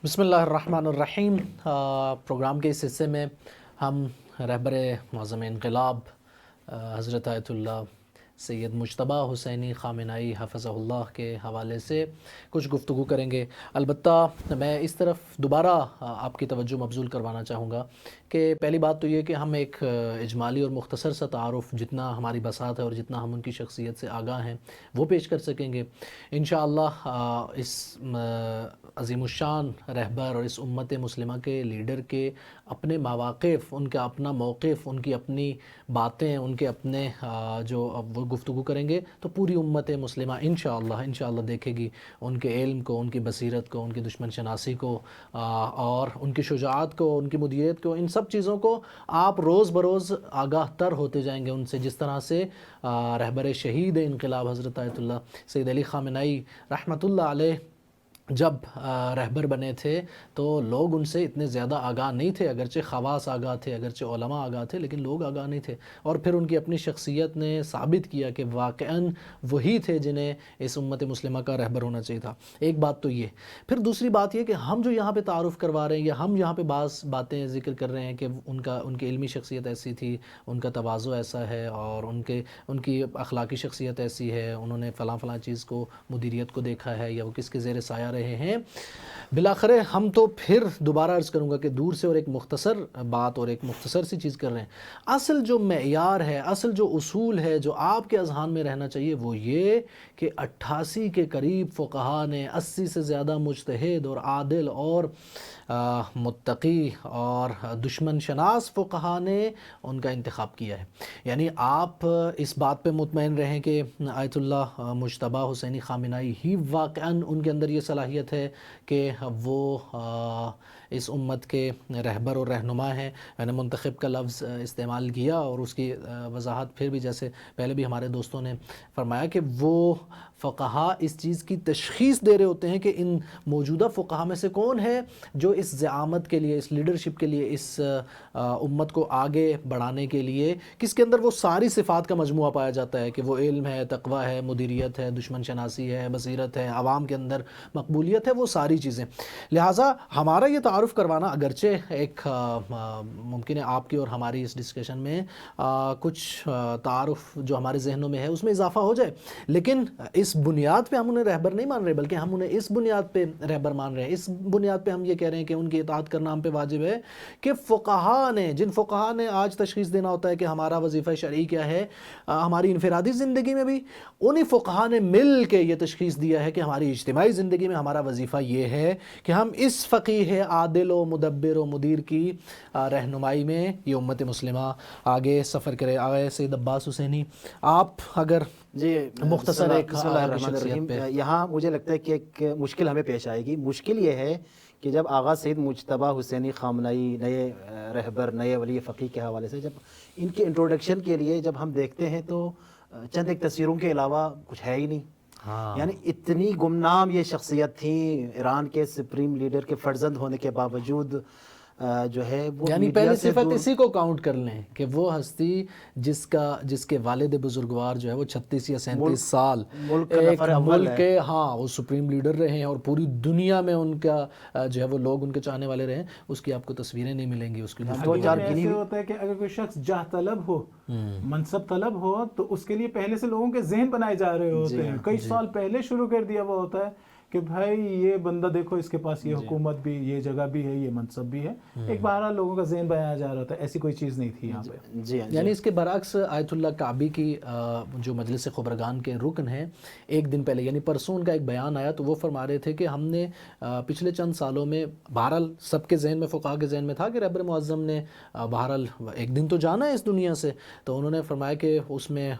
بسم اللہ الرحمن الرحیم۔ پروگرام کے اس حصے میں ہم رہبر معظم انقلاب حضرت آیت اللہ سید مجتبیٰ حسینی خامنائی حفظہ اللہ کے حوالے سے کچھ گفتگو کریں گے۔ البتہ میں اس طرف دوبارہ آپ کی توجہ مبذول کروانا چاہوں گا کہ پہلی بات تو یہ کہ ہم ایک اجمالی اور مختصر سا تعارف جتنا ہماری بساط ہے اور جتنا ہم ان کی شخصیت سے آگاہ ہیں وہ پیش کر سکیں گے انشاءاللہ۔ اس عظیم الشان رہبر اور اس امت مسلمہ کے لیڈر کے اپنے مواقف، ان کا اپنا موقف، ان کی اپنی باتیں، ان کے اپنے جو وہ گفتگو کریں گے تو پوری امت مسلمہ انشاءاللہ دیکھے گی ان کے علم کو، ان کی بصیرت کو، ان کی دشمن شناسی کو اور ان کی شجاعت کو، ان کی مدیریت کو، ان سب چیزوں کو آپ روز بروز آگاہ تر ہوتے جائیں گے ان سے، جس طرح سے رہبر شہید انقلاب حضرت آیت اللہ سید علی خامنائی رحمۃ اللہ علیہ جب رہبر بنے تھے تو لوگ ان سے اتنے زیادہ آگاہ نہیں تھے، اگرچہ خواص آگاہ تھے، اگرچہ علماء آگاہ تھے، لیکن لوگ آگاہ نہیں تھے، اور پھر ان کی اپنی شخصیت نے ثابت کیا کہ واقعاً وہی تھے جنہیں اس امت مسلمہ کا رہبر ہونا چاہیے تھا۔ ایک بات تو یہ، پھر دوسری بات یہ کہ ہم جو یہاں پہ تعارف کروا رہے ہیں یا ہم یہاں پہ بعض باتیں ذکر کر رہے ہیں کہ ان کی علمی شخصیت ایسی تھی، ان کا تواضع ایسا ہے اور ان کی اخلاقی شخصیت ایسی ہے، انہوں نے فلاں چیز کو، مدیریت کو دیکھا ہے یا وہ کس کے زیر سایہ رہے ہیں، بلاخر ہم تو پھر دوبارہ عرض کروں گا کہ دور سے اور ایک مختصر بات اور ایک مختصر سی چیز کر رہے ہیں۔ اصل جو معیار ہے، اصل جو اصول ہے جو آپ کے اذہان میں رہنا چاہیے وہ یہ کہ 88 کے قریب فقہا نے، 80 سے زیادہ مجتہد اور عادل اور متقی اور دشمن شناس فقہا نے ان کا انتخاب کیا ہے۔ یعنی آپ اس بات پہ مطمئن رہیں کہ آیت اللہ مجتبیٰ حسینی خامنائی ہی واقعاً ان کے اندر یہ صلاحیت ہے کہ وہ اس امت کے رہبر اور رہنما ہیں۔ میں نے منتخب کا لفظ استعمال کیا اور اس کی وضاحت پھر بھی جیسے پہلے بھی ہمارے دوستوں نے فرمایا کہ وہ فقہا اس چیز کی تشخیص دے رہے ہوتے ہیں کہ ان موجودہ فقہا میں سے کون ہے جو اس زعامت کے لیے، اس لیڈرشپ کے لیے، اس امت کو آگے بڑھانے کے لیے، کس کے اندر وہ ساری صفات کا مجموعہ پایا جاتا ہے کہ وہ علم ہے، تقوی ہے، مدیریت ہے، دشمن شناسی ہے، بصیرت ہے، عوام کے اندر مقبولیت ہے، وہ ساری چیزیں۔ لہٰذا ہمارا یہ تعارف کروانا اگرچہ ایک ممکن ہے آپ کی اور ہماری اس ڈسکشن میں کچھ تعارف جو ہمارے ذہنوں میں ہے اس میں اضافہ ہو جائے، لیکن اس بنیاد پہ ہم انہیں رہبر نہیں مان رہے بلکہ ہم انہیں اس بنیاد پہ رہبر مان رہے ہیں، اس بنیاد پہ ہم یہ کہہ رہے ہیں کہ ان کی اطاعت کرنا ہم پہ واجب ہے کہ فقہا نے، جن فقہا نے آج تشخیص دینا ہوتا ہے کہ ہمارا وظیفہ شرعی کیا ہے ہماری انفرادی زندگی میں بھی، انہی فقہا نے مل کے یہ تشخیص دیا ہے کہ ہماری اجتماعی زندگی میں ہمارا وظیفہ یہ ہے کہ ہم اس فقیہ عادل و مدبر و مدیر کی رہنمائی میں یہ امت مسلمہ آگے سفر کرے۔ آگے سید عباس حسینی، آپ اگر جی مختصر ایک بسم اللہ الرحمن الرحیم، یہاں مجھے لگتا ہے کہ ایک مشکل ہمیں پیش آئے گی۔ مشکل یہ ہے کہ جب آغا سید مجتبیٰ حسینی خامنائی نئے رہبر، نئے ولی فقیہ کے حوالے سے جب ان کے انٹروڈکشن کے لیے جب ہم دیکھتے ہیں تو چند ایک تصویروں کے علاوہ کچھ ہے ہی نہیں۔ یعنی اتنی گمنام یہ شخصیت تھی، ایران کے سپریم لیڈر کے فرزند ہونے کے باوجود جو ہے وہ یعنی پہلی صفت اسی کو کاؤنٹ کر لیں کہ وہ ہستی جس کے والد بزرگوار جو ہے وہ 36 یا 37 سال ایک ملک کے وہ سپریم لیڈر رہے ہیں اور پوری دنیا میں ان کا جو ہے وہ لوگ ان کے چاہنے والے رہے ہیں، اس کی آپ کو تصویریں نہیں ملیں گی۔ اس کی ایسے ہوتا ہے کہ اگر کوئی شخص جاہ طلب ہو، منصب طلب ہو تو اس کے لیے پہلے سے لوگوں کے ذہن بنائے جا رہے ہوتے ہیں، کئی سال پہلے شروع کر دیا ہوا ہوتا ہے کہ بھائی یہ بندہ دیکھو، اس کے پاس یہ حکومت بھی، یہ جگہ بھی ہے، یہ منصب بھی ہے، ایک بہرحال لوگوں کا ذہن بنایا جا رہا ہوتا ہے۔ ایسی کوئی چیز نہیں تھی یہاں پہ۔ یعنی اس کے برعکس آیت اللہ کعبی کی جو مجلس خبرگان کے رکن ہیں، ایک دن پہلے یعنی پرسوں ان کا ایک بیان آیا تو وہ فرما رہے تھے کہ ہم نے پچھلے چند سالوں میں بہرحال سب کے ذہن میں، فقہا کے ذہن میں تھا کہ رہبر معظم نے بہرحال ایک دن تو جانا ہے اس دنیا سے، تو انہوں نے فرمایا کہ اس میں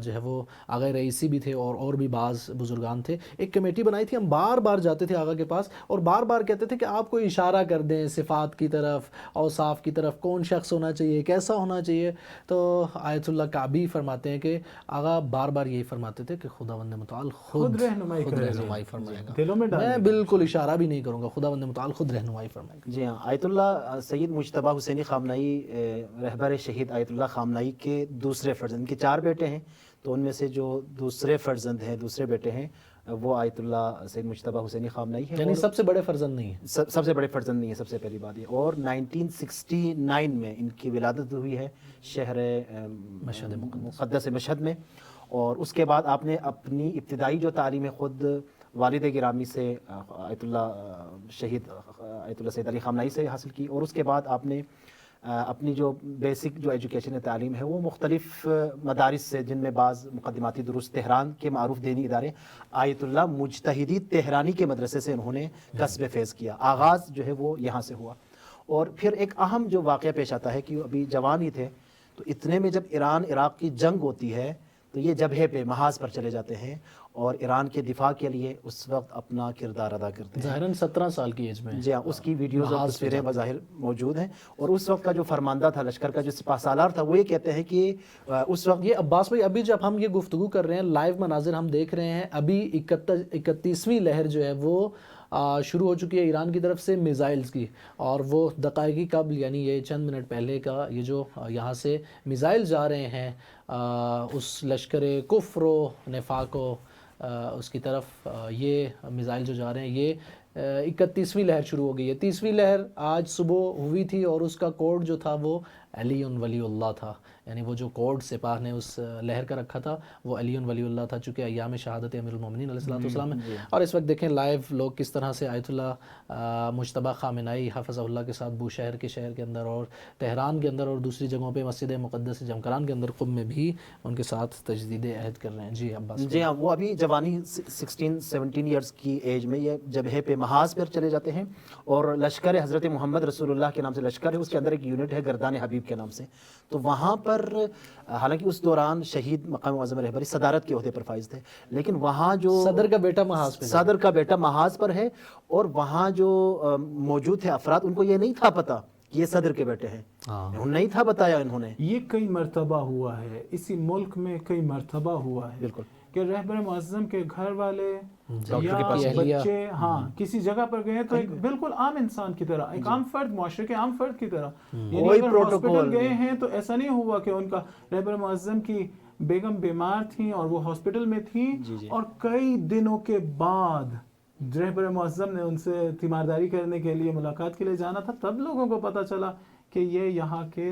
جو ہے وہ آغا رئیسی بھی تھے اور بھی بعض بزرگان تھے، ایک کمیٹی بنائی تھی، ہم بار بار جاتے تھے آقا کے پاس اور بار بار کہتے تھے کہ آپ کوئی اشارہ کر دیں صفات کی طرف، اوصاف کی طرف، کون شخص ہونا چاہیے، کیسا ہونا چاہیے۔ تو آیت اللہ کعبی فرماتے ہیں کہ آقا بار بار یہی فرماتے تھے کہ خداوند متعال خود رہنمائی فرمائے گا، میں بالکل اشارہ بھی نہیں کروں گا، خداوند متعال خود رہنمائی فرمائے گا۔ جی ہاں، آیت اللہ سید مجتبیٰ حسینی خامنائی رہبر شہید آیت اللہ خامنائی کے دوسرے فرزند، ان کے 4 بیٹے ہیں، تو ان میں سے جو دوسرے فرزند ہیں, دوسرے بیٹے ہیں, وہ آیت اللہ سید مجتبیٰ حسینی خامنہئی ہیں. یعنی سب سے بڑے فرزند نہیں ہیں. سب سے بڑے فرزند نہیں ہے, سب سے پہلی بات یہ. اور 1969 میں ان کی ولادت ہوئی ہے شہر مشہد مقدس مشہد میں. اور اس کے بعد آپ نے اپنی ابتدائی جو تعلیم ہے خود والد گرامی سے آیت اللہ شہید آیت اللہ سید علی خامنہئی سے حاصل کی. اور اس کے بعد آپ نے اپنی جو بیسک جو ایجوکیشن تعلیم ہے وہ مختلف مدارس سے, جن میں بعض مقدماتی دروس تہران کے معروف دینی ادارے آیت اللہ مجتہدی تہرانی کے مدرسے سے انہوں نے کسب فیض کیا. آغاز جو ہے وہ یہاں سے ہوا. اور پھر ایک اہم جو واقعہ پیش آتا ہے کہ وہ ابھی جوان ہی تھے, تو اتنے میں جب ایران عراق کی جنگ ہوتی ہے تو یہ جبہے پہ محاذ پر چلے جاتے ہیں اور ایران کے دفاع کے لیے اس وقت اپنا کردار ادا کرتے ہیں. ظاہراً 17 سال کی ایج میں. جی ہاں, اس کی ویڈیوز اور تصویریں بظاہر موجود ہیں. اور اس وقت کا جو فرماندہ تھا لشکر کا, جو سپہ سالار تھا, وہ یہ کہتے ہیں کہ اس وقت یہ عباس بھائی ابھی جب ہم یہ گفتگو کر رہے ہیں, لائیو مناظر ہم دیکھ رہے ہیں, ابھی 31ویں لہر جو ہے وہ شروع ہو چکی ہے ایران کی طرف سے میزائلز کی. اور وہ دقائقی قبل, یعنی یہ چند منٹ پہلے کا یہ جو یہاں سے میزائل جا رہے ہیں اس لشکر کفر و نفاق و اس کی طرف, یہ میزائل جو جا رہے ہیں, یہ 31ویں لہر شروع ہو گئی ہے. 30ویں لہر آج صبح ہوئی تھی اور اس کا کوڈ جو تھا وہ علی ولی اللہ تھا. یعنی وہ جو کوڈ سپاہ نے اس لہر کا رکھا تھا وہ علی ولی اللہ تھا, چونکہ ایام شہادت امیر المومنین علیہ الصلوۃ والسلام ہے. اور اس وقت دیکھیں لائیو لوگ کس طرح سے آیت اللہ مجتبیٰ خامنہئی حفظہ اللہ کے ساتھ بوشہر کے شہر کے اندر اور تہران کے اندر اور دوسری جگہوں پہ مسجد مقدس جمکران کے اندر قم میں بھی ان کے ساتھ تجدید عہد کر رہے ہیں. جی عباس. جی ہاں, وہ ابھی جوانی 16-17 ایئرس کی ایج میں یہ جبہے پہ محاذ پر چلے جاتے ہیں. اور لشکر حضرت محمد رسول اللہ کے نام سے لشکر ہے, اس کے اندر ایک یونٹ ہے گردان حبیب کے نام سے. تو وہاں پر حالانکہ اس دوران شہید مقام معظم رہبری صدارت کے عہدے پر فائز تھے, لیکن وہاں جو صدر کا بیٹا محاذ پہ, صدر کا بیٹا محاذ پر ہے, اور وہاں جو موجود تھے افراد ان کو یہ نہیں تھا پتا کہ یہ صدر کے بیٹے ہیں. نہیں تھا بتایا انہوں نے. یہ کئی مرتبہ ہوا ہے اسی ملک میں, کئی مرتبہ ہوا ہے بالکل کہ رہبر معظم کے گھر والے ڈاکٹر کے پاس بچے کسی جگہ پر گئے تو ایک بالکل عام انسان کی طرح, ایک عام فرد, معاشرے کے عام فرد کی طرح. یعنی اگر ہاسپٹل گئے ہیں تو ایسا نہیں ہوا کہ ان کا رہبر معظم کی بیگم بیمار تھیں اور وہ ہاسپٹل میں تھیں اور کئی دنوں کے بعد رہبر معظم نے ان سے تیمارداری کرنے کے لیے, ملاقات کے لیے جانا تھا, تب لوگوں کو پتہ چلا کہ یہ یہاں کے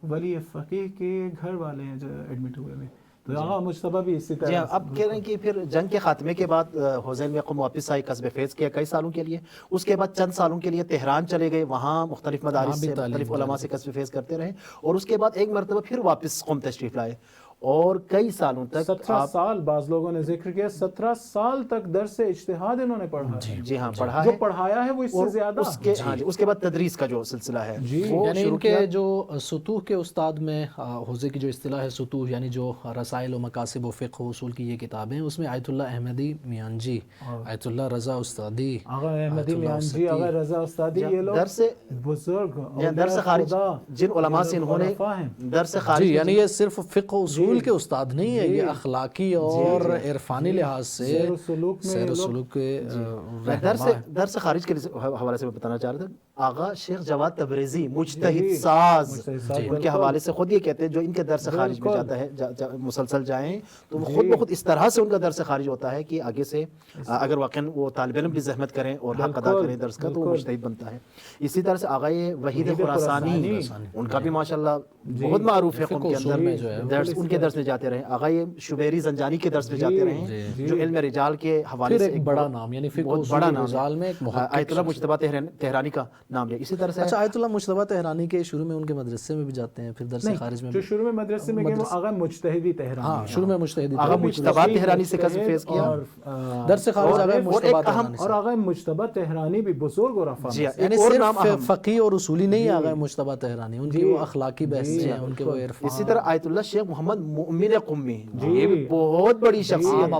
ولی فقیہ کے گھر والے ہیں جو ایڈمٹ ہوئے ہیں. تو آغا مجتبیٰ بھی اسی طرح. جی اب کہہ رہے ہیں کہ پھر جنگ کے خاتمے کے بعد حسین میں قم واپس آئی, کسب فیض کیا کئی سالوں کے لیے. اس کے بعد چند سالوں کے لیے تہران چلے گئے, وہاں مختلف مدارس سے مختلف علماء سے کسب فیض کرتے رہے. اور اس کے بعد ایک مرتبہ پھر واپس قم تشریف لائے اور کئی سالوں تک 17 سال بعض لوگوں نے ذکر کیا, 17 سال تک درس اجتہاد انہوں نے پڑھا. جی ہاں پڑھا جو ہے, پڑھایا ہے وہ اس سے زیادہ. اس کے بعد تدریس کا جو سلسلہ ہے یعنی ان کے جو سطوح کے استاد میں حوزے کی جو اصطلاح ہے سطوح, یعنی جو رسائل و مقاصد و فقہ و اصول کی یہ کتابیں, اس میں آیت اللہ احمدی میانجی, آیت اللہ رضا استادی, آغا احمدی میانجی, آغا رضا استادی, یہ لوگ درس بزرگ درس خارج جن علماء سے انہوں نے درس خارج, یعنی یہ صرف فقہ و اصول کے استاد نہیں ہے, یہ اخلاقی اور عرفانی لحاظ سے سیر و سلوک کے. درس خارج کے حوالے سے میں بتانا چاہ رہا تھا, آغا شیخ جواد تبریزی مجتہد ساز, ان کے حوالے سے خود یہ کہتے ہیں جو ان کے درس خارج میں جاتا ہے مسلسل جائیں تو وہ خود بخود اس طرح سے ان کا درس خارج ہوتا ہے کہ آگے سے اگر واقعا وہ طالب علم بھی زحمت کریں اور حق ادا کریں درس کا تو وہ مجتہد بنتا ہے. اسی طرح سے آغا وحید خراسانی, ان کا بھی ماشاءاللہ بہت معروف ہے قوم کے اندر درس, ان کے درس میں جاتے رہے. آغا شبیری زنجانی کے درس میں جاتے رہے جو علم رجال کے حوالے سے ایک بڑا نام, یعنی فقہ بہت بڑا نام ہے, آیت اللہ مجتبیٰ تہرانی کا نام لیا. اسی طرح سے اچھا آیت اللہ مجتبیٰ تہرانی کے شروع میں ان کے مدرسے میں بھی جاتے ہیں, پھر درس خارج میں جو شروع میں مدرسے میں گئے وہ آغا مجتہدی تہرانی, ہاں شروع میں مجتہدی, آغا مجتبیٰ تہرانی سے کسب فیض کیا, درس خارج آغا مجتبیٰ تہرانی سے, اور آغا مجتبیٰ تہرانی بھی بزرگ اور افام, یعنی صرف فقی اور اصولی نہیں آغا مجتبیٰ تہرانی, ان کی وہ اخلاقی بحث ہیں, ان کے وہ عرفان. اسی طرح آیت اللہ شیخ محمد مؤمن قمی, یہ بھی بہت بڑی شخصیت,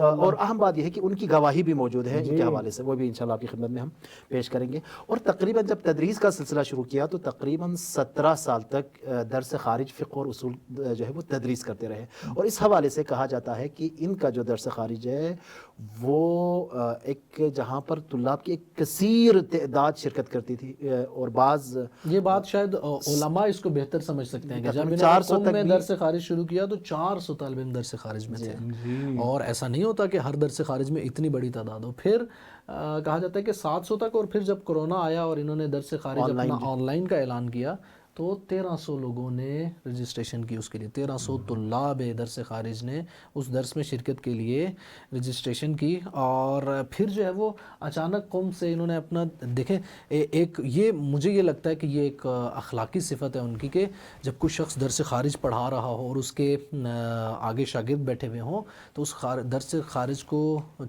اور اہم بات یہ ہے کہ ان کی گواہی بھی موجود ہے ان کے حوالے سے, وہ بھی انشاءاللہ آپ کی خدمت میں ہم پیش کریں گے. اور تقریباً جب تدریس کا سلسلہ شروع کیا تو تقریباً 17 سال تک درس خارج فقہ اور اصول جو ہے وہ تدریس کرتے رہے. اور اس حوالے سے کہا جاتا ہے کہ ان کا جو درس خارج ہے وہ ایک جہاں پر طلاب کی ایک کثیر تعداد شرکت کرتی تھی, اور بعض یہ بات شاید علماء اس کو بہتر سمجھ سکتے ہیں کہ جب 400 قوم میں تک درس خارج شروع کیا تو 400 طالب علم درس خارج میں تھے. اور ایسا نہیں ہوتا کہ ہر درس خارج میں اتنی بڑی تعداد ہو. پھر کہا جاتا ہے کہ 700 تک، اور پھر جب کرونا آیا اور انہوں نے درس خارج اپنا آن لائن کا اعلان کیا تو 1300 لوگوں نے رجسٹریشن کی اس کے لیے. 1300 طلاب درس خارج نے اس درس میں شرکت کے لیے رجسٹریشن کی. اور پھر جو ہے وہ اچانک قوم سے انہوں نے اپنا دیکھیں ایک یہ مجھے یہ لگتا ہے کہ یہ ایک اخلاقی صفت ہے ان کی کہ جب کوئی شخص درس خارج پڑھا رہا ہو اور اس کے آگے شاگرد بیٹھے ہوئے ہوں تو اس درس خارج کو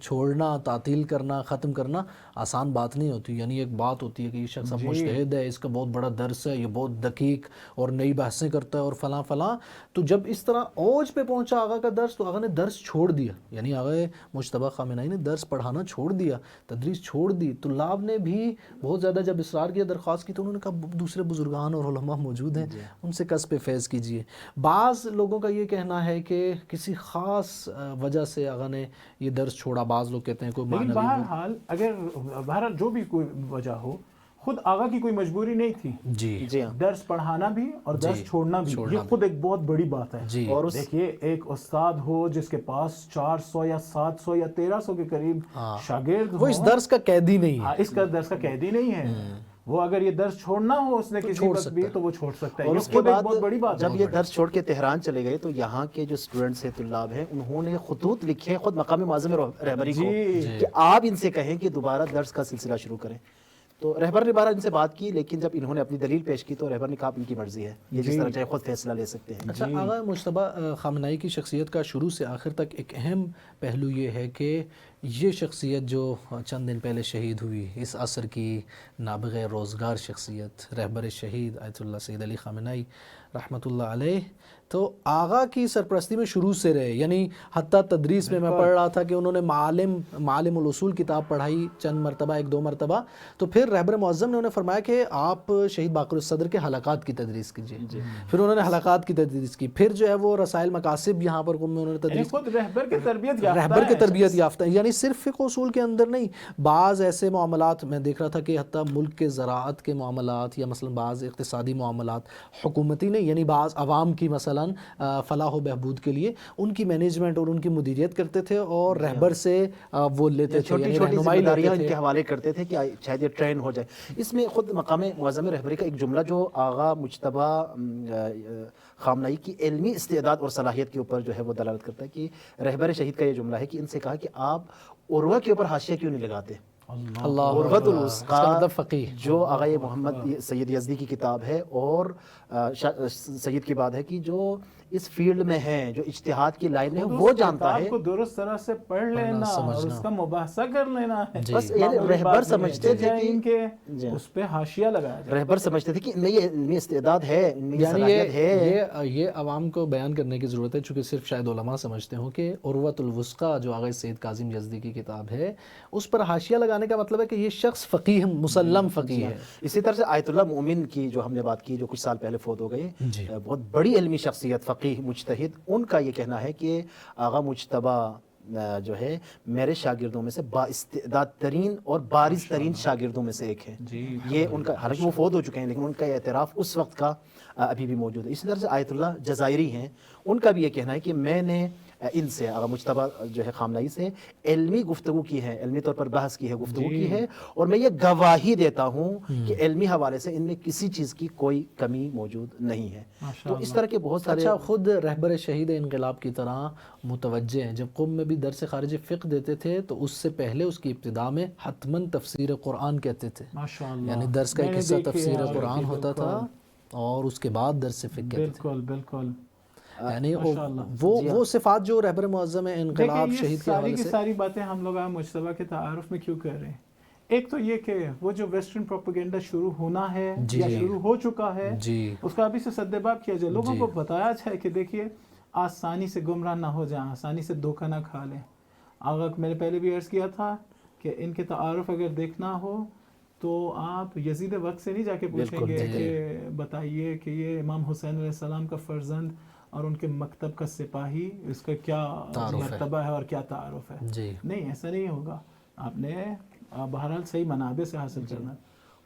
چھوڑنا، تعطیل کرنا، ختم کرنا آسان بات نہیں ہوتی. یعنی ایک بات ہوتی ہے کہ یہ شخص اب مجتہد ہے، اس کا بہت بڑا درس ہے، یہ بہت دقیق اور نئی بحثیں کرتا ہے اور فلاں فلاں. تو جب اس طرح اوج پہ پہنچا آقا کا درس تو آقا نے درس چھوڑ دیا. یعنی آقا مجتبی خامنہئی نے درس پڑھانا چھوڑ دیا، تدریس چھوڑ دی. طلاب نے بھی بہت زیادہ جب اصرار کیا، درخواست کی، تو انہوں نے کہا دوسرے بزرگان اور علماء موجود ہیں، ان سے کسب فیض کیجیے. بعض لوگوں کا یہ کہنا ہے کہ کسی خاص وجہ سے آقا نے یہ درس چھوڑا. بعض لوگ کہتے ہیں کوئی لیکن معنوی بہرحال جو بھی کوئی وجہ ہو، خود آقا کی کوئی مجبوری نہیں تھی. جی ہاں، درس پڑھانا بھی اور درس چھوڑنا بھی یہ خود ایک بہت بڑی بات ہے. جی. اور دیکھیے ایک استاد ہو جس کے پاس 400 یا 700 یا 1300 کے قریب شاگرد وہ اس درس کا قیدی نہیں ہے، اس کا درس کا قیدی نہیں ہے. وہ اگر یہ درس چھوڑنا ہو اس نے کسی وقت بھی تو وہ چھوڑ سکتا ہے. اور اس کے بعد بہت بڑی بات جب یہ درس چھوڑ کے تہران چلے گئے تو یہاں کے جو اسٹوڈنٹس ہیں، طلاب ہیں، انہوں نے خطوط لکھے خود مقام معظم رہبری کو کہ آپ ان سے کہیں کہ دوبارہ درس کا سلسلہ شروع کریں. تو رہبر نے بارہ ان سے بات کی، لیکن جب انہوں نے اپنی دلیل پیش کی تو رہبر نے کہا ان کی مرضی ہے، یہ جس طرح چاہے خود فیصلہ لے سکتے ہیں. اچھا، آقا مجتبی خامنہئی کی شخصیت کا شروع سے آخر تک ایک اہم پہلو یہ ہے کہ یہ شخصیت جو چند دن پہلے شہید ہوئی، اس عصر کی نابغ روزگار شخصیت رہبر شہید آیت اللہ سید علی خامنہئی رحمۃ اللہ علیہ، تو آغا کی سرپرستی میں شروع سے رہے. یعنی حتیٰ تدریس میں پڑھ رہا تھا کہ انہوں نے معالم الاصول کتاب پڑھائی چند مرتبہ، 1-2 مرتبہ. تو پھر رہبر معظم نے انہیں فرمایا کہ آپ شہید باقر الصدر کے حلقات کی تدریس کیجیے. پھر انہوں نے حلقات کی تدریس کی. پھر جو ہے وہ رسائل مقاصد یہاں پر قم میں انہوں نے تدریس خود رہبر کی تربیت یافتہ ہے. یعنی صرف فقہ اصول کے اندر نہیں، بعض ایسے معاملات میں دیکھ رہا تھا کہ حتیٰ ملک کے زراعت کے معاملات یا مثلا بعض اقتصادی معاملات حکومتی نہیں، یعنی بعض عوام کی مثلا فلاح و بہبود کے لیے ان کی مینجمنٹ اور ان کی مدیریت کرتے تھے اور رہبر سے وہ لیتے تھے، چھوٹی چھوٹی ذمہ داریاں ان کے حوالے کرتے تھے کہ شاید یہ ٹرین ہو جائے. اس میں خود مقام معظم رہبری کا ایک جملہ جو آغا مجتبی خامنہئی کی علمی استعداد اور صلاحیت کے اوپر جو ہے وہ دلالت کرتا ہے کہ رہبر شہید کا یہ جملہ ہے کہ ان سے کہا کہ آپ عروہ کے اوپر حاشیہ کیوں نہیں لگاتے. عروۃ الوثقیٰ فقیہ جو آغا محمد سید یزدی کی کتاب ہے اور سید کی بات ہے کہ جو اس فیلڈ میں ہیں، جو اجتہاد کی لائن ہے، وہ جانتا ہے. کو درست طرح سے پڑھ لینا اور اس کا مباحثہ کر لینا ہے. بس یعنی رہبر سمجھتے تھے کہ اس پہ حاشیہ لگایا جائے. رہبر سمجھتے تھے کہ ان میں یہ علمی استعداد ہے، ان میں یہ صلاحیت ہے. یہ عوام کو بیان کرنے کی ضرورت ہے، چونکہ صرف شاید علماء سمجھتے ہوں کہ عروۃ الوثقیٰ جو آغا سید کاظم یزدی کی کتاب ہے اس پر حاشیہ لگانے کا مطلب ہے کہ یہ شخص فقیہ مسلم فقیہ ہے. اسی طرح سے آیت اللہ مومن کی جو ہم نے بات کی، جو کچھ سال پہلے فوت ہو گئے، بہت بڑی علمی شخصیت، فقیہ، مجتہد، ان کا یہ کہنا ہے کہ آغا مجتبی جو ہے میرے شاگردوں میں سے با استعداد ترین اور بارز ترین شاگردوں میں سے ایک ہے. یہ ان کا، حالانکہ وہ فوت ہو چکے ہیں لیکن ان کا اعتراف اس وقت کا ابھی بھی موجود ہے. اسی طرح سے آیت اللہ جزائری ہیں، ان کا بھی یہ کہنا ہے کہ میں نے ان سے آغا مجتبی جو ہے خامنہئی سے علمی گفتگو کی ہے، علمی طور پر بحث کی ہے، گفتگو کی ہے، اور میں یہ گواہی دیتا ہوں کہ علمی حوالے سے ان میں کسی چیز کی کوئی کمی موجود نہیں ہے. تو اس طرح کے بہت سارے. اچھا، خود رہبر شہید انقلاب کی طرح متوجہ ہیں. جب قم میں بھی درس خارج فقہ دیتے تھے تو اس سے پہلے اس کی ابتدا میں حتماً تفسیر قرآن کہتے تھے. یعنی درس کا ایک حصہ تفسیر قرآن ہوتا تھا اور اس کے بعد درس فقہ کہتے تھے. بالکل. یعنی وہ صفات جو رہبر معظم انقلاب شہید کے حوالے سے. ساری باتیں ہم لوگ مجتبی کے تعارف میں کیوں کر رہے ہیں؟ ایک تو یہ کہ وہ جو ویسٹرن پروپیگنڈا شروع ہونا ہے یا شروع ہو چکا ہے، اس کا ابھی سے سدباب کیا جائے، لوگوں کو بتایا جائے کہ دیکھیے آسانی سے گمراہ نہ ہو جائیں، آسانی سے دھوکہ نہ کھا لیں. آغا میں نے پہلے بھی عرض کیا تھا کہ ان کے تعارف اگر دیکھنا ہو تو آپ یزید وقت سے نہیں جا کے پوچھیں گے کہ بتائیے کہ یہ امام حسین علیہ السلام کا فرزند اور ان کے مکتب کا سپاہی، اس کا کیا مرتبہ ہے اور کیا تعارف ہے. نہیں، ایسا نہیں ہوگا. آپ نے بہرحال صحیح منابع سے حاصل کرنا.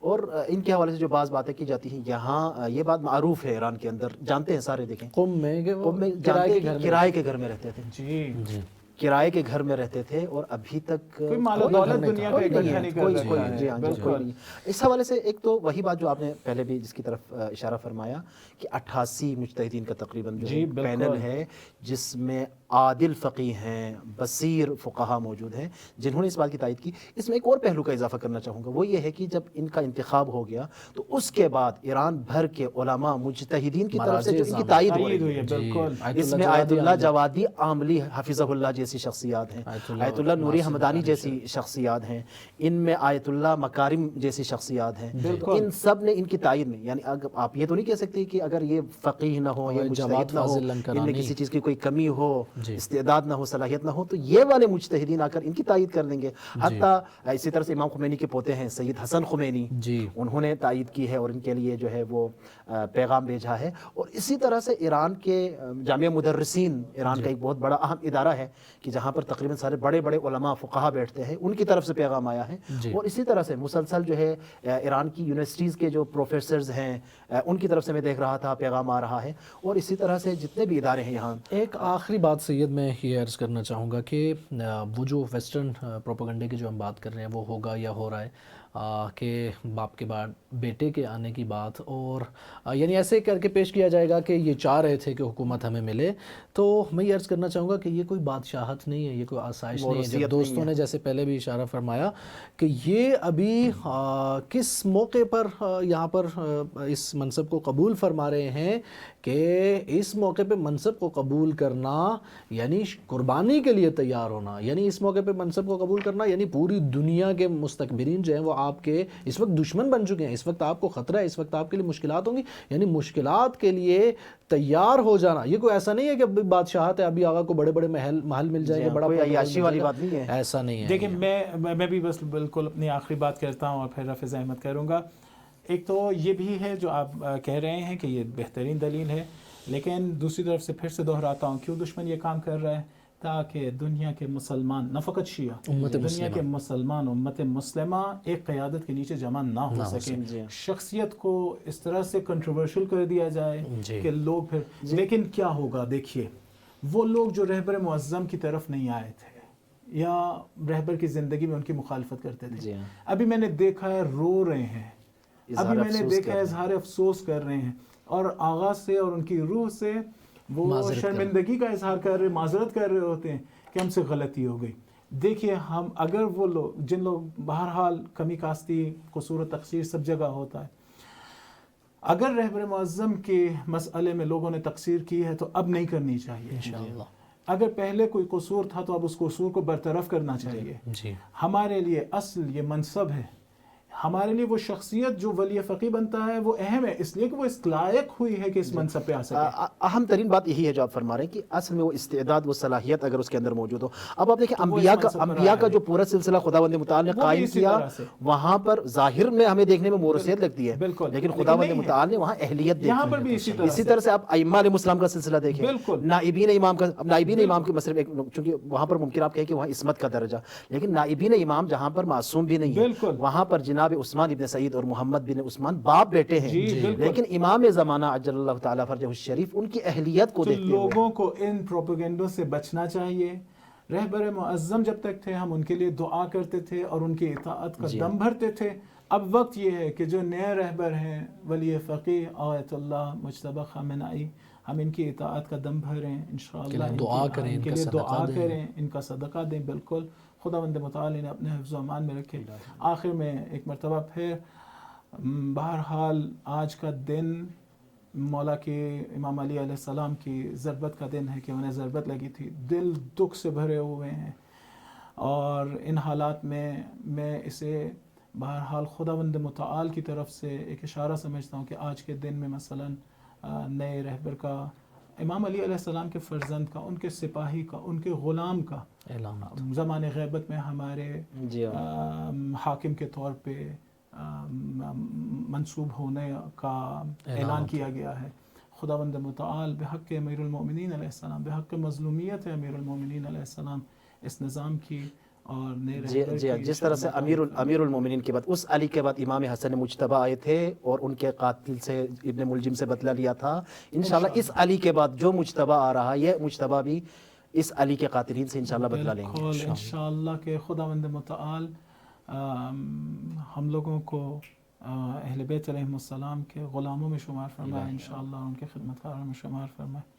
اور ان کے حوالے سے جو بعض باتیں کی جاتی ہیں، یہاں یہ بات معروف ہے ایران کے اندر، جانتے ہیں سارے، دیکھیں قم میں کہ وہ قم میں کرائے جانتے کے ہیں گھر کہ میں کرائے کے گھر میں رہتے تھے، جی کرائے کے گھر میں رہتے تھے، اور ابھی تک کوئی مال و دولت دنیا کا کوئی اکٹھا نہیں نہیں ہے، کر کوئی رکھا کوئی ہے، جی ہاں جی کوئی بالکل نہیں ہے۔ اس حوالے سے ایک تو وہی بات جو آپ نے پہلے بھی جس کی طرف اشارہ فرمایا کہ 88 مجتہدین کا تقریباً جو جی، ہے بالکل۔ پینل ہے، جس میں عادل فقیہ ہیں، بصیر فقہا موجود ہیں جنہوں نے اس بات کی تائید کی۔ اس میں ایک اور پہلو کا اضافہ کرنا چاہوں گا، وہ یہ ہے کہ جب ان کا انتخاب ہو گیا تو اس کے بعد ایران بھر کے علماء مجتہدین کی طرف سے جو ان کی تائید ہو رہی ہے، بالکل۔ اس میں آیت اللہ جوادی عاملی حفظہ اللہ جیسی شخصیات ہیں، آیت اللہ نوری حمدانی جیسی شخصیات ہیں، ان میں آیت اللہ مکارم جیسی شخصیات ہیں، تو ان سب نے ان کی تائید میں، یعنی آپ یہ تو نہیں کہہ سکتے کہ اگر یہ فقیہ نہ ہو، یہ مجتہد نہ ہو، ان میں کسی چیز کی کوئی کمی ہو، استعداد نہ ہو، صلاحیت نہ ہو، تو یہ والے مجتہدین آ کر ان کی تائید کر دیں گے۔ حتیٰ اسی طرح سے امام خمینی کے پوتے ہیں سید حسن خمینی، انہوں نے تائید کی ہے اور ان کے لیے جو ہے وہ پیغام بھیجا ہے۔ اور اسی طرح سے ایران کے جامعہ مدرسین، ایران کا ایک بہت بڑا اہم ادارہ ہے کہ جہاں پر تقریباً سارے بڑے بڑے علماء فقہا بیٹھتے ہیں، ان کی طرف سے پیغام آیا ہے۔ اور اسی طرح سے مسلسل جو ہے ایران کی یونیورسٹیز کے جو پروفیسرز ہیں ان کی طرف سے میں دیکھ رہا تھا پیغام آ رہا ہے، اور اسی طرح سے جتنے بھی ادارے ہیں یہاں۔ ایک آخری بات سید میں یہ عرض کرنا چاہوں گا کہ وہ جو ویسٹرن پروپیگنڈے کی جو ہم بات کر رہے ہیں وہ ہوگا یا ہو رہا ہے کہ باپ کے بعد بیٹے کے آنے کی بات، اور یعنی ایسے کر کے پیش کیا جائے گا کہ یہ چاہ رہے تھے کہ حکومت ہمیں ملے، تو میں یہ عرض کرنا چاہوں گا کہ یہ کوئی بادشاہت نہیں ہے، یہ کوئی آسائش نہیں ہے۔ جب دوستوں نے جیسے پہلے بھی اشارہ فرمایا کہ یہ ابھی کس موقع پر یہاں پر اس منصب کو قبول فرما رہے ہیں کہ اس موقع پہ منصب کو قبول کرنا یعنی قربانی کے لیے تیار ہونا، یعنی اس موقع پہ منصب کو قبول کرنا یعنی پوری دنیا کے مستکبرین جو ہیں وہ آپ کے اس وقت دشمن بن چکے ہیں، اس وقت آپ کو خطرہ ہے، اس وقت آپ کے لیے مشکلات ہوں گی، یعنی مشکلات کے لیے تیار ہو جانا۔ یہ کوئی ایسا نہیں ہے کہ ابھی بادشاہت ہے، ابھی آقا کو بڑے بڑے محل مل جائیں گے، بڑا کوئی عیاشی والی بات نہیں ہے، ایسا نہیں ہے۔ دیکھیں میں بھی بس بالکل اپنی آخری بات کرتا ہوں اور پھر رفیع احمد کروں گا۔ ایک تو یہ بھی ہے جو آپ کہہ رہے ہیں کہ یہ بہترین دلیل ہے، لیکن دوسری طرف سے پھر سے دہراتا ہوں کیوں دشمن یہ کام کر رہا ہے، تاکہ دنیا کے مسلمان، نہ فقط شیعہ، دنیا کے مسلمان، امت مسلمہ ایک قیادت کے نیچے جمع نہ ہو سکیں، شخصیت کو اس طرح سے کنٹروورشل کر دیا جائے کہ لوگ پھر لیکن کیا ہوگا؟ دیکھیے وہ لوگ جو رہبر معظم کی طرف نہیں آئے تھے یا رہبر کی زندگی میں ان کی مخالفت کرتے تھے، ابھی میں نے دیکھا ہے رو رہے ہیں، ابھی میں نے دیکھا ہے اظہار افسوس کر رہے ہیں، اور آغاز سے اور ان کی روح سے وہ شرمندگی کا اظہار کر رہے، معذرت کر رہے ہوتے ہیں کہ ہم سے غلطی ہو گئی۔ دیکھیے ہم اگر وہ لوگ جن لوگ بہرحال کمی کاستی، قصور و تقصیر سب جگہ ہوتا ہے، اگر رہبر معظم کے مسئلے میں لوگوں نے تقصیر کی ہے تو اب نہیں کرنی چاہیے انشاءاللہ۔ اگر پہلے کوئی قصور تھا تو اب اس قصور کو برطرف کرنا چاہیے۔ ہمارے لیے اصل یہ منصب ہے، ہمارے لیے وہ شخصیت جو ولی فقیہ بنتا ہے وہ اہم ہے، اس لیے کہ وہ اس لائق ہوئی ہے کہ اس منصب پہ آ سکے۔ اہم ترین بات یہی ہے جو آپ فرما رہے ہیں کہ اصل میں وہ استعداد، وہ صلاحیت اگر اس کے اندر موجود ہو۔ اب آپ دیکھیں انبیاء کا جو پورا سلسلہ خداوند متعال نے قائم کیا، وہاں پر ظاہر میں ہمیں دیکھنے میں موروثیت لگتی ہے، لیکن خداوند متعال نے وہاں اہلیت دیکھی۔ اسی طرح سے آپ ائمہ علیہ السلام کا سلسلہ دیکھیں، نائبین امام کے مسئلے، چونکہ وہاں پر ممکن آپ کہیں کہ وہاں عصمت کا درجہ، لیکن نائبین امام جہاں پر معصوم بھی نہیں ہے، وہاں پر جناب عثمان ابن سعید اور محمد بن عثمان باپ بیٹے ہیں، لیکن امام زمانہ عجل اللہ تعالیٰ فرجہ الشریف ان کی اہلیت کو دیکھتے ہوئے لوگوں کو ان پروپیگنڈوں سے بچنا چاہیے۔ رہبر معظم جب تک تھے ہم ان کے لیے دعا کرتے تھے اور ان کی اطاعت کا دم بھرتے تھے۔ اب وقت یہ ہے کہ جو نئے رہبر ہیں ولی فقیہ آیت اللہ مجتبی خامنائی، ہم ان کی اطاعت کا دم بھریں انشاءاللہ، دعا کریں، ان کے لیے دعا کریں، ان کا صدقہ دیں۔ بالکل خداوند متعال نے اپنے حفظ و امان میں رکھے۔ آخر میں ایک مرتبہ پھر بہرحال آج کا دن مولا کے امام علی علیہ السلام کی ضربت کا دن ہے کہ انہیں ضربت لگی تھی، دل دکھ سے بھرے ہوئے ہیں، اور ان حالات میں میں اسے بہرحال خداوند متعال کی طرف سے ایک اشارہ سمجھتا ہوں کہ آج کے دن میں مثلاً نئے رہبر کا، امام علی علیہ السلام کے فرزند کا، ان کے سپاہی کا، ان کے غلام کا زمان غیبت میں ہمارے حاکم کے طور پہ منصوب ہونے کا اعلان کیا گیا ہے۔ خداوند متعال بحق امیر المومنین علیہ السلام، بحق مظلومیت امیر المومنین علیہ السلام، اس نظام کی اور نئے جی رہبر جی کی جس طرح سے امیر المومنین کے بعد اس علی کے بعد امام حسن مجتبی آئے تھے اور ان کے قاتل سے ابن ملجم سے بدلہ لیا تھا، انشاءاللہ اس علی کے بعد جو مجتبی آ رہا ہے یہ مجتبی بھی اس علی کے قاتلین سے انشاءاللہ بدلہ لیں گے. بالکل انشاءاللہ کہ خداوند متعال ہم لوگوں کو اہل بیت علیہم السلام کے غلاموں میں شمار فرمائے انشاءاللہ، ان کے خدمتگاروں میں شمار فرمائے.